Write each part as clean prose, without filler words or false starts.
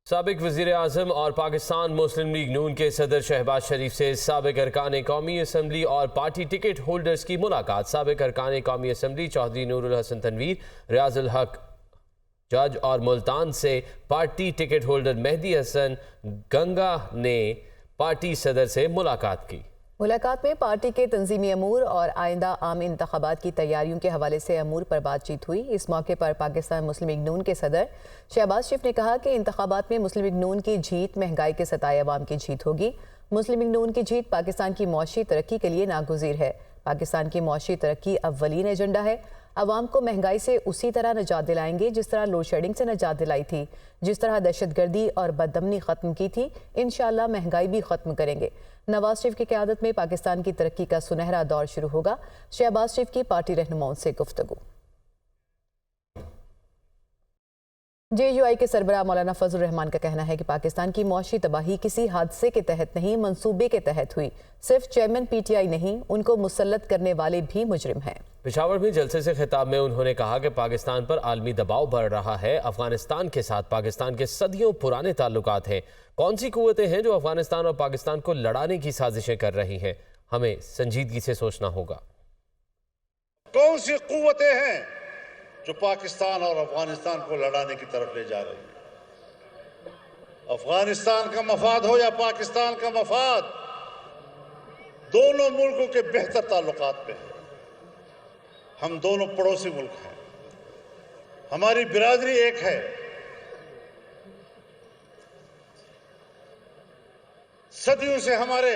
سابق وزیر اعظم اور پاکستان مسلم لیگ نون کے صدر شہباز شریف سے سابق ارکان قومی اسمبلی اور پارٹی ٹکٹ ہولڈرز کی ملاقات۔ سابق ارکان قومی اسمبلی چودھری نور الحسن تنویر، ریاض الحق جج اور ملتان سے پارٹی ٹکٹ ہولڈر مہدی حسن گنگا نے پارٹی صدر سے ملاقات کی۔ ملاقات میں پارٹی کے تنظیمی امور اور آئندہ عام انتخابات کی تیاریوں کے حوالے سے امور پر بات چیت ہوئی۔ اس موقع پر پاکستان مسلم لیگ نون کے صدر شہباز شریف نے کہا کہ انتخابات میں مسلم لیگ نون کی جیت مہنگائی کے ستائے عوام کی جیت ہوگی۔ مسلم لیگ نون کی جیت پاکستان کی معاشی ترقی کے لیے ناگزیر ہے۔ پاکستان کی معاشی ترقی اولین ایجنڈا ہے۔ عوام کو مہنگائی سے اسی طرح نجات دلائیں گے جس طرح لوڈ شیڈنگ سے نجات دلائی تھی، جس طرح دہشت گردی اور بدامنی ختم کی تھی، انشاءاللہ مہنگائی بھی ختم کریں گے۔ نواز شریف کی قیادت میں پاکستان کی ترقی کا سنہرا دور شروع ہوگا۔ شہباز شریف کی پارٹی رہنماؤں سے گفتگو۔ جے یو آئی کے سربراہ مولانا فضل الرحمان کا کہنا ہے کہ پاکستان کی معاشی تباہی کسی حادثے کے تحت نہیں، منصوبے کے تحت ہوئی۔ صرف چیئرمین پی ٹی آئی نہیں، ان کو مسلط کرنے والے بھی مجرم ہیں۔ پشاور میں جلسے سے خطاب میں انہوں نے کہا کہ پاکستان پر عالمی دباؤ بڑھ رہا ہے۔ افغانستان کے ساتھ پاکستان کے صدیوں پرانے تعلقات ہیں۔ کون سی قوتیں ہیں جو افغانستان اور پاکستان کو لڑانے کی سازشیں کر رہی ہیں؟ ہمیں سنجیدگی سے سوچنا ہوگا۔ کون سی قوتیں ہیں جو پاکستان اور افغانستان کو لڑانے کی طرف لے جا رہی ہیں؟ افغانستان کا مفاد ہو یا پاکستان کا مفاد، دونوں ملکوں کے بہتر تعلقات پہ ہیں۔ ہم دونوں پڑوسی ملک ہیں، ہماری برادری ایک ہے۔ صدیوں سے ہمارے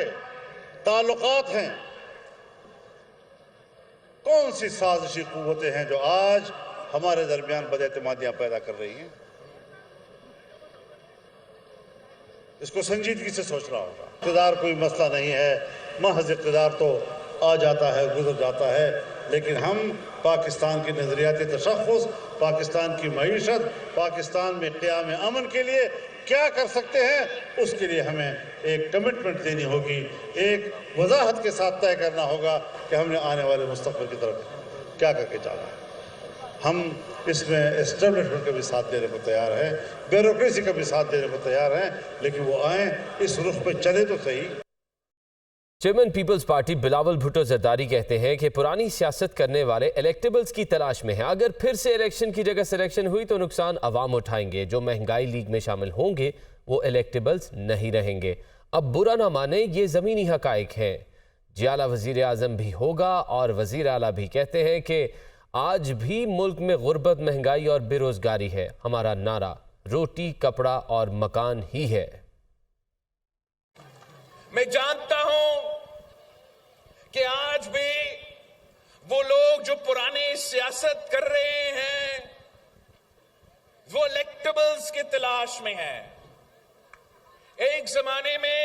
تعلقات ہیں۔ کون سی سازشی قوتیں ہیں جو آج ہمارے درمیان بد اعتمادیاں پیدا کر رہی ہیں؟ اس کو سنجیدگی سے سوچنا ہوگا۔ اقتدار کوئی مسئلہ نہیں ہے، محض اقتدار تو آ جاتا ہے، گزر جاتا ہے، لیکن ہم پاکستان کی نظریاتی تشخص، پاکستان کی معیشت، پاکستان میں قیام امن کے لیے کیا کر سکتے ہیں، اس کے لیے ہمیں ایک کمٹمنٹ دینی ہوگی، ایک وضاحت کے ساتھ طے کرنا ہوگا کہ ہم نے آنے والے مستقبل کی طرف کیا کر کے جانا ہے۔ ہم اس میں اسٹیبلشمنٹ کا بھی ساتھ دینے کو تیار ہیں، بیوروکریسی کا بھی ساتھ دینے کو تیار ہیں، لیکن وہ آئیں، اس رخ پہ چلے تو صحیح۔ چیئرمین پیپلز پارٹی بلاول بھٹو زرداری کہتے ہیں کہ پرانی سیاست کرنے والے الیکٹیبلز کی تلاش میں ہیں۔ اگر پھر سے الیکشن کی جگہ سلیکشن ہوئی تو نقصان عوام اٹھائیں گے۔ جو مہنگائی لیگ میں شامل ہوں گے وہ الیکٹیبلز نہیں رہیں گے۔ اب برا نہ مانیں، یہ زمینی حقائق ہیں۔ جیالہ وزیر اعظم بھی ہوگا اور وزیر اعلیٰ بھی کہتے ہیں کہ آج بھی ملک میں غربت، مہنگائی اور بے روزگاری ہے۔ ہمارا نعرہ روٹی، کپڑا اور مکان ہی ہے۔ میں جانتا ہوں کہ آج بھی وہ لوگ جو پرانے سیاست کر رہے ہیں وہ الیکٹیبلز کی تلاش میں ہیں۔ ایک زمانے میں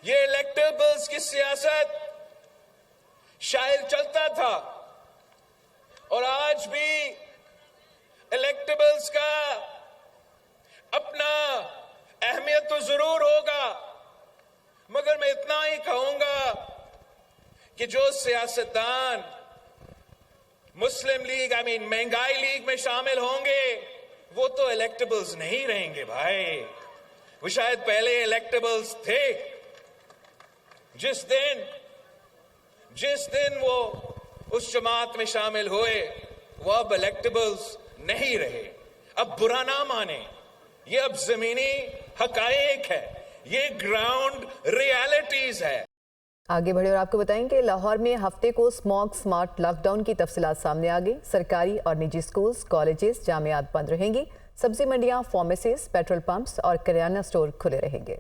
یہ الیکٹیبلز کی سیاست شاید چلتا تھا، اور آج بھی الیکٹیبلز کا اپنا اہمیت تو ضرور ہوگا، مگر میں اتنا ہی کہوں گا کہ جو سیاستدان مسلم لیگ مہنگائی لیگ میں شامل ہوں گے وہ تو الیکٹیبلز نہیں رہیں گے بھائی۔ وہ شاید پہلے الیکٹیبلز تھے، جس دن وہ اس جماعت میں شامل ہوئے وہ اب الیکٹیبلز نہیں رہے۔ اب برا نہ مانیں، یہ اب زمینی حقائق ہے، یہ گراؤنڈ ریالٹیز ہے۔ آگے بڑھے اور آپ کو بتائیں کہ لاہور میں ہفتے کو اسموگ سمارٹ لاک ڈاؤن کی تفصیلات سامنے آ گئی۔ سرکاری اور نجی سکولز، کالجز، جامعات بند رہیں گی۔ سبزی منڈیاں، فارمیسیز، پیٹرول پمپس اور کریانہ سٹور کھلے رہیں گے۔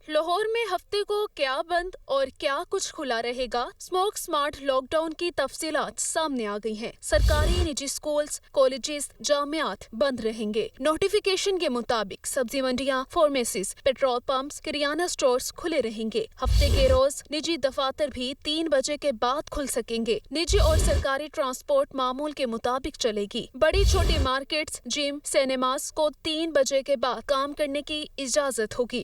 لاہور میں ہفتے کو کیا بند اور کیا کچھ کھلا رہے گا؟ اسموگ سمارٹ لاک ڈاؤن کی تفصیلات سامنے آ گئی ہیں۔ سرکاری، نجی سکولز، کالجز، جامعات بند رہیں گے۔ نوٹیفیکیشن کے مطابق سبزی منڈیاں، فارمیسیز، پیٹرول پمپس، کریانہ سٹورز کھلے رہیں گے۔ ہفتے کے روز نجی دفاتر بھی 3 بجے کے بعد کھل سکیں گے۔ نجی اور سرکاری ٹرانسپورٹ معمول کے مطابق چلے گی۔ بڑی چھوٹی مارکیٹس، جم، سینماز کو 3 بجے کے بعد کام کرنے کی اجازت ہوگی۔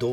2